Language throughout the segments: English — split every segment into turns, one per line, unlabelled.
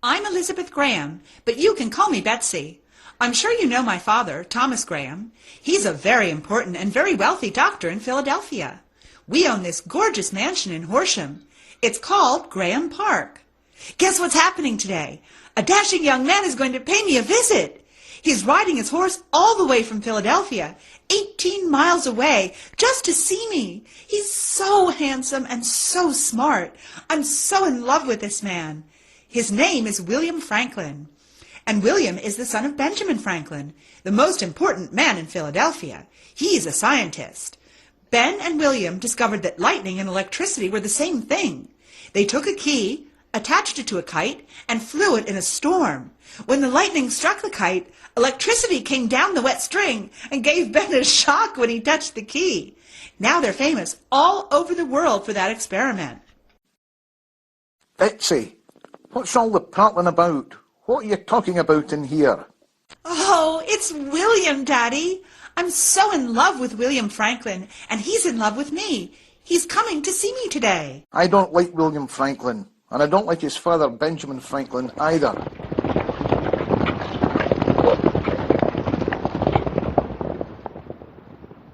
I'm Elizabeth Graeme, but you can call me Betsy. I'm sure you know my father, Thomas Graeme. He's a very important and very wealthy doctor in Philadelphia. We own this gorgeous mansion in Horsham. It's called Graham Park. Guess what's happening today? A dashing young man is going to pay me a visit. He's riding his horse all the way from Philadelphia, 18 miles away, just to see me. He's so handsome and so smart. I'm so in love with this man. His name is William Franklin. And William is the son of Benjamin Franklin, the most important man in Philadelphia. He's a scientist. Ben and William discovered that lightning and electricity were the same thing. They took a key, attached it to a kite, and flew it in a storm. When the lightning struck the kite, electricity came down the wet string and gave Ben a shock when he touched the key. Now they're famous all over the world for that experiment.
Betsy, what's all the prattling about? What are you talking about in here?
Oh, it's William, Daddy. I'm so in love with William Franklin, and he's in love with me. He's coming to see me today.
I don't like William Franklin, and I don't like his father, Benjamin Franklin, either.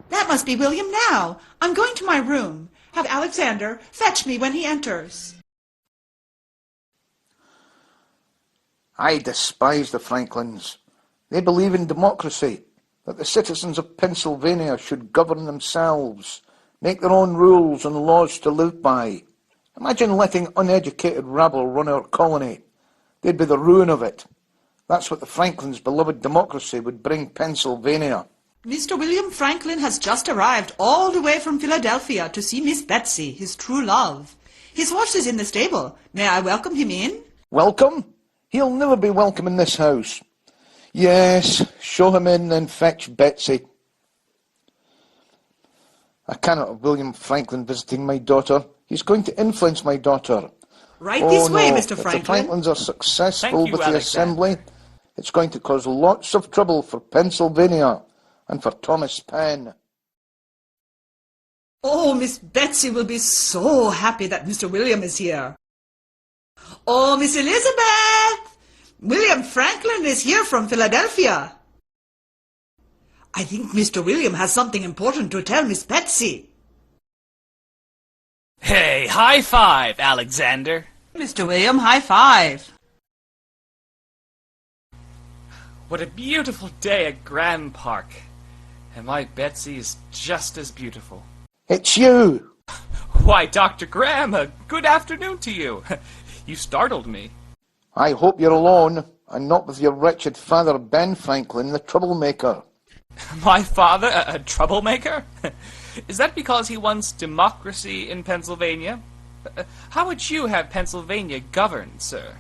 That must be William now. I'm going to my room. Have Alexander fetch me when he enters.
I despise the Franklins. They believe in democracy, that the citizens of Pennsylvania should govern themselves, make their own rules and laws to live by. Imagine letting uneducated rabble run our colony. They'd be the ruin of it. That's what the Franklins' beloved democracy would bring Pennsylvania.
Mr. William Franklin has just arrived all the way from Philadelphia to see Miss Betsy, his true love. His horse is in the stable. May I welcome him in?
Welcome? He'll never be welcome in this house. Yes, show him in and fetch Betsy. I cannot have William Franklin visiting my daughter. He's going to influence my daughter.
Right this way,
no.
Mr. Franklin.
If the Franklins are successful
you,
with the
Alexander.
assembly, it's going to cause lots of trouble for Pennsylvania and for Thomas Penn.
Oh, Miss Betsy will be so happy that Mr. William is here. Oh, Miss Elizabeth! William Franklin is here from Philadelphia. I think Mr. William has something important to tell Miss Betsy.
Hey, high five, Alexander.
Mr. William, high five.
What a beautiful day at Graham Park. And my Betsy is just as beautiful.
It's you!
Why, Dr. Graeme, good afternoon to you. You startled me.
I hope you're alone, and not with your wretched father, Ben Franklin, the troublemaker.
My father, a troublemaker? Is that because he wants democracy in Pennsylvania? How would you have Pennsylvania governed, sir?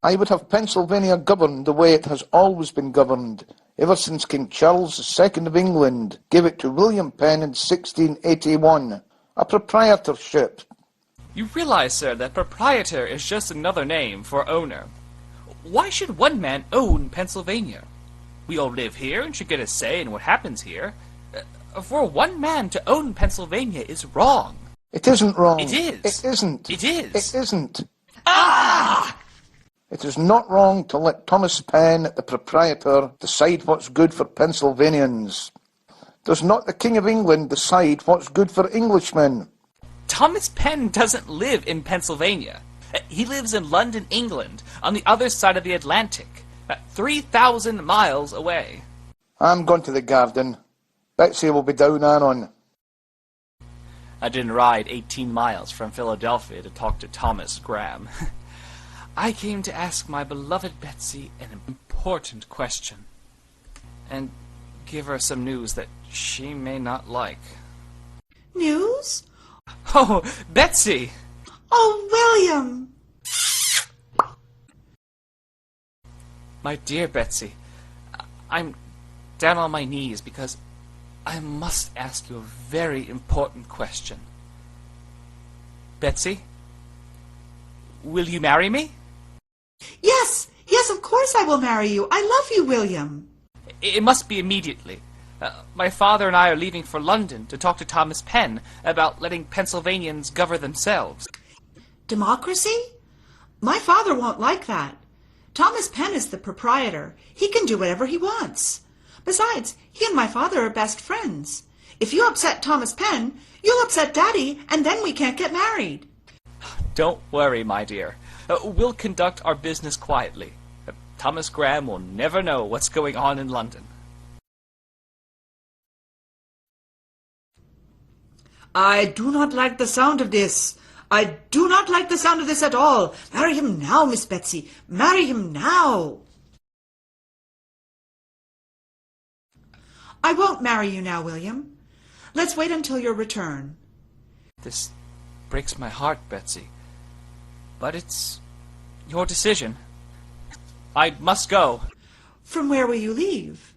I would have Pennsylvania governed the way it has always been governed, ever since King Charles II of England gave it to William Penn in 1681, a proprietorship.
You realize, sir, that proprietor is just another name for owner. Why should one man own Pennsylvania? We all live here and should get a say in what happens here. For one man to own Pennsylvania is wrong.
It isn't wrong.
It is.
It isn't.
It is.
It isn't.
Ah!
It is not wrong to let Thomas Penn, the proprietor, decide what's good for Pennsylvanians. Does not the King of England decide what's good for Englishmen?
Thomas Penn doesn't live in Pennsylvania. He lives in London, England, on the other side of the Atlantic, 3,000 miles away.
I'm going to the garden. Betsy will be down on.
I didn't ride 18 miles from Philadelphia to talk to Thomas Graeme. I came to ask my beloved Betsy an important question, and give her some news that she may not like.
News?
Oh, Betsy!
Oh, William!
My dear Betsy, I'm down on my knees because I must ask you a very important question. Betsy, will you marry me?
Yes, yes, of course I will marry you. I love you, William.
It must be immediately. My father and I are leaving for London to talk to Thomas Penn about letting Pennsylvanians govern themselves.
Democracy? My father won't like that. Thomas Penn is the proprietor. He can do whatever he wants. Besides, he and my father are best friends. If you upset Thomas Penn, you'll upset Daddy, and then we can't get married.
Don't worry, my dear. We'll conduct our business quietly. Thomas Graeme will never know what's going on in London.
I do not like the sound of this. I do not like the sound of this at all. Marry him now, Miss Betsy. Marry him now. I won't marry you now, William. Let's wait until your return.
This breaks my heart, Betsy. But it's your decision. I must go.
From where will you leave?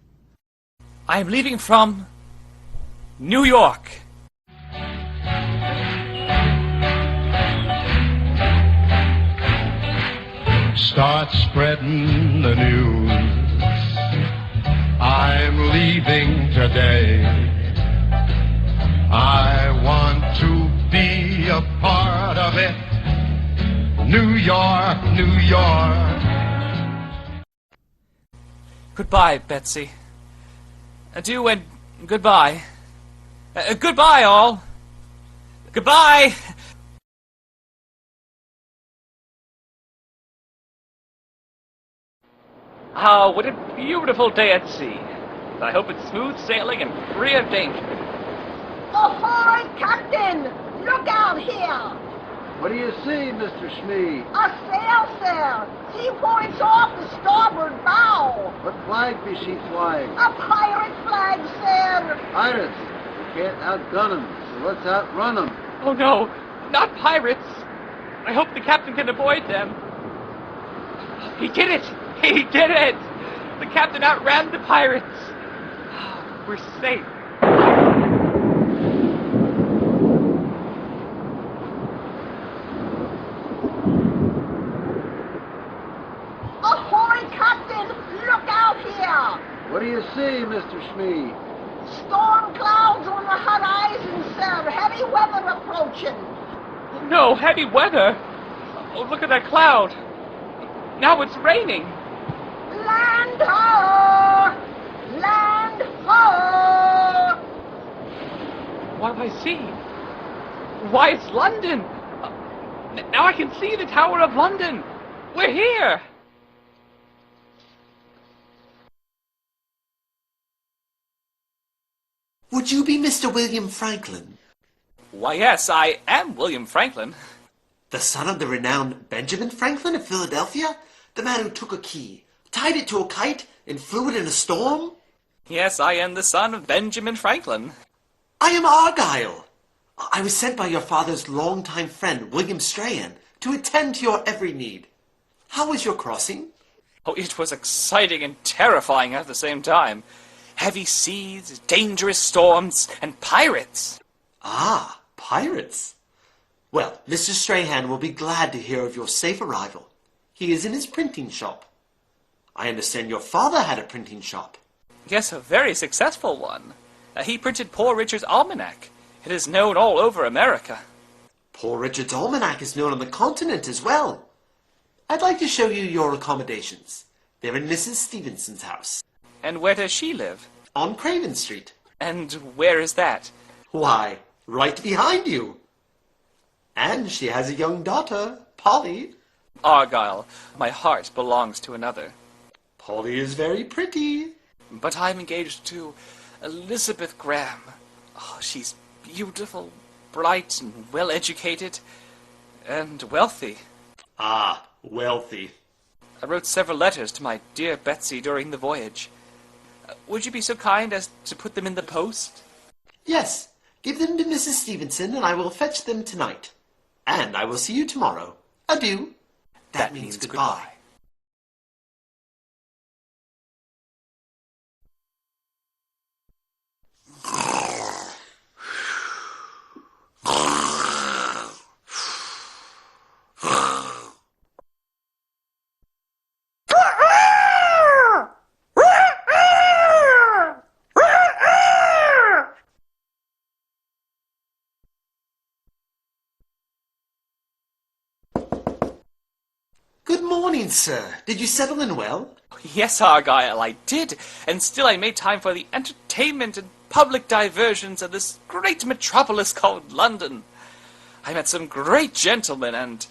I am leaving from New York.
Start spreading the news. I'm leaving today. I want to be a part of it. New York, New York.
Goodbye, Betsy. Adieu and goodbye. Goodbye, all. Goodbye. Ah, what a beautiful day at sea. I hope it's smooth sailing and free of danger.
Ahoy, Captain! Look out here!
What do you see, Mr. Smee?
A sail, sir! She points off the starboard bow!
What flag be she flying?
A pirate flag, sir!
Pirates. We can't outgun 'em, so let's outrun 'em.
Oh no, not pirates. I hope the captain can avoid them. He did it! He did it! The captain outran the pirates. We're safe.
Ahoy, Captain! Look out here!
What do you see, Mr. Smee?
Storm clouds on the horizon, sir! Heavy weather approaching!
No, heavy weather. Oh, look at that cloud. Now it's raining.
Land ho! Land ho!
What do I see? Why, it's London. Now I can see the Tower of London. We're here.
Would you be Mr. William Franklin,
Why, yes, I am William Franklin.
the son of the renowned Benjamin Franklin of Philadelphia? The man who took a key, tied it to a kite, and flew it in a storm?
Yes, I am the son of Benjamin Franklin.
I am Argyle. I was sent by your father's longtime friend, William Strahan, to attend to your every need. How was your crossing?
Oh, it was exciting and terrifying at the same time. Heavy seas, dangerous storms, and pirates.
Ah, pirates. Well, Mr. Strahan will be glad to hear of your safe arrival. He is in his printing shop. I understand your father had a printing shop.
Yes, a very successful one. He printed Poor Richard's Almanac. It is known all over America.
Poor Richard's Almanac is known on the continent as well. I'd like to show you your accommodations. They're in Mrs. Stevenson's house,
And where does she live?
on Craven Street.
And where is that?
Why, right behind you. And she has a young daughter, Polly.
Argyle. My heart belongs to another.
Polly is very pretty.
But I'm engaged to Elizabeth Graeme. Oh, she's beautiful, bright, and well-educated, and wealthy.
Ah, wealthy.
I wrote several letters to my dear Betsy during the voyage. Would you be so kind as to put them in the post?
Yes, give them to Mrs. Stevenson, and I will fetch them tonight. And I will see you tomorrow. Adieu. That means goodbye. Good Good morning, sir. Did you settle in well?
Yes, Argyle, I did, and still I made time for the entertainment and public diversions of this great metropolis called London. I met some great gentlemen and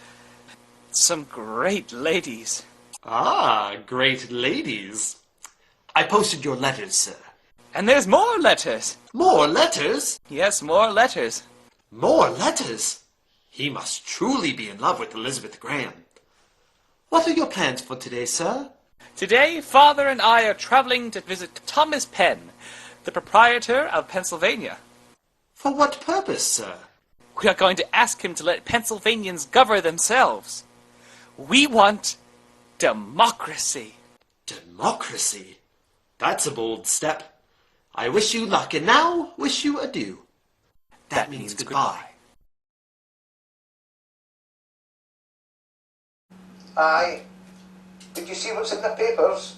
some great ladies.
Ah, great ladies. I posted your letters, sir.
And there's more letters.
More letters?
Yes, more letters.
More letters? He must truly be in love with Elizabeth Graeme. What are your plans for today, sir?
Today, Father and I are traveling to visit Thomas Penn, the proprietor of Pennsylvania.
For what purpose, sir?
We are going to ask him to let Pennsylvanians govern themselves. We want democracy.
Democracy? That's a bold step. I wish you luck, and now wish you adieu. That means goodbye.
Aye. Did you see what's in the papers?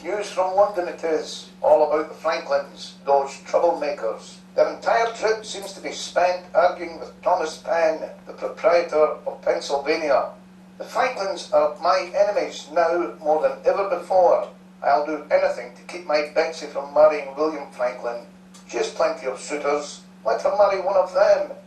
News from London it is, all about the Franklins, those troublemakers. Their entire trip seems to be spent arguing with Thomas Penn, the proprietor of Pennsylvania. The Franklins are my enemies now more than ever before. I'll do anything to keep my Betsy from marrying William Franklin. She has plenty of suitors. Let her marry one of them.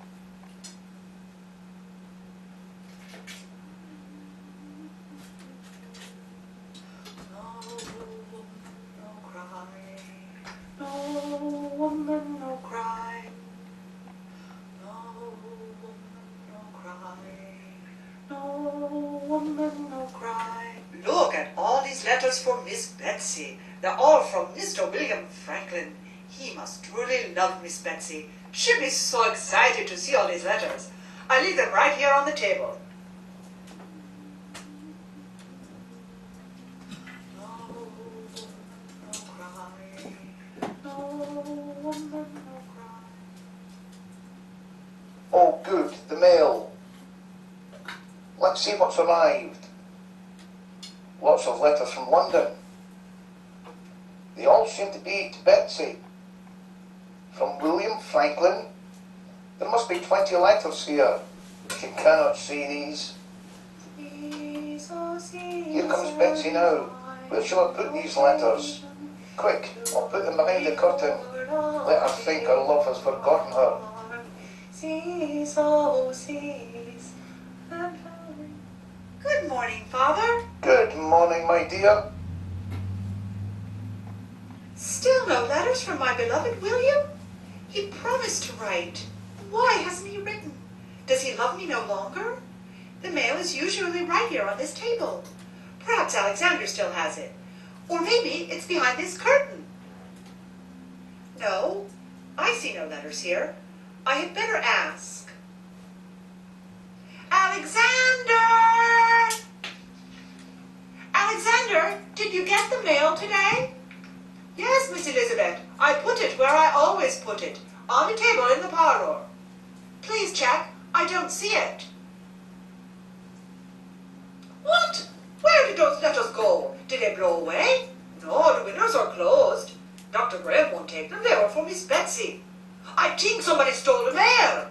Look at all these letters for Miss Betsy. They're all from Mr. William Franklin. He must truly love Miss Betsy. She'll be so excited to see all these letters. I leave them right here on the table.
Oh, good, the mail. Let's see what's arrived. Lots of letters from London. They all seem to be to Betsy. From William Franklin. There must be 20 letters here. She cannot see these. Here comes Betsy now. Where shall I put these letters? Quick, I'll put them behind the curtain. Let her think her love has forgotten her.
Good morning, Father.
Good morning, my dear.
Still no letters from my beloved William? He promised to write. Why hasn't he written? Does he love me no longer? The mail is usually right here on this table. Perhaps Alexander still has it. Or maybe it's behind this curtain. No, I see no letters here. I had better ask. Alexander! Alexander, did you get the mail today? Yes, Miss Elizabeth. I put it where I always put it, on the table in the parlor. Please check. I don't see it. What? Where did those letters go? Did they blow away? No, the windows are closed. Dr. Graeme won't take them. They were for Miss Betsy. I think somebody stole the mail.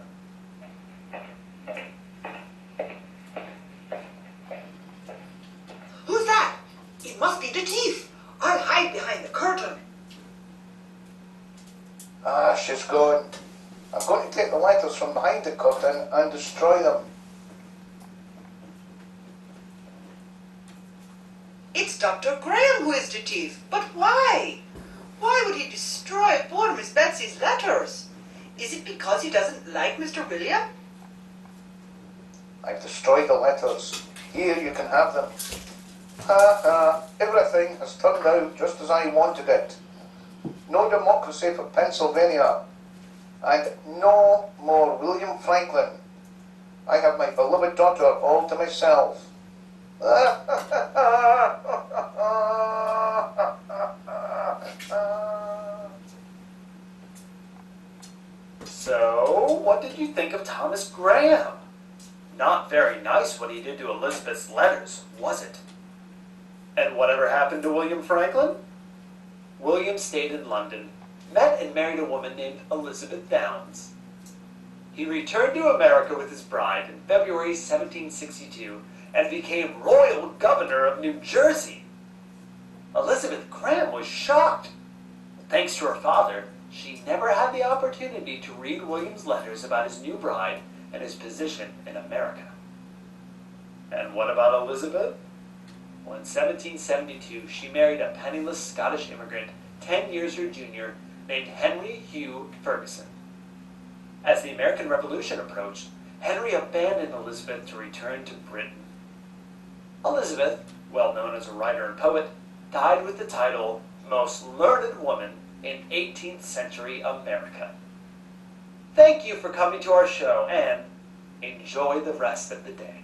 Who's that? It must be the thief. I'll hide behind the curtain.
Ah, she's gone. I'm going to take the letters from behind the curtain and destroy them.
It's Dr. Graeme who is the thief. But why? Why would he destroy poor Miss Betsy's letters? Is it because he doesn't like Mr. William?
I've destroyed the letters. Here, you can have them. Ha ha, everything has turned out just as I wanted it. No democracy for Pennsylvania. And no more William Franklin. I have my beloved daughter all to myself.
So, what did you think of Thomas Graeme? Not very nice what he did to Elizabeth's letters, was it? And whatever happened to William Franklin? William stayed in London, met and married a woman named Elizabeth Downs. He returned to America with his bride in February 1762 and became royal governor of New Jersey. Elizabeth Graeme was shocked. Thanks to her father, she never had the opportunity to read William's letters about his new bride and his position in America. And what about Elizabeth? Well, in 1772, she married a penniless Scottish immigrant 10 years her junior named Henry Hugh Ferguson. As the American Revolution approached, Henry abandoned Elizabeth to return to Britain. Elizabeth, well known as a writer and poet, died with the title Most Learned Woman in 18th Century America. Thank you for coming to our show and enjoy the rest of the day.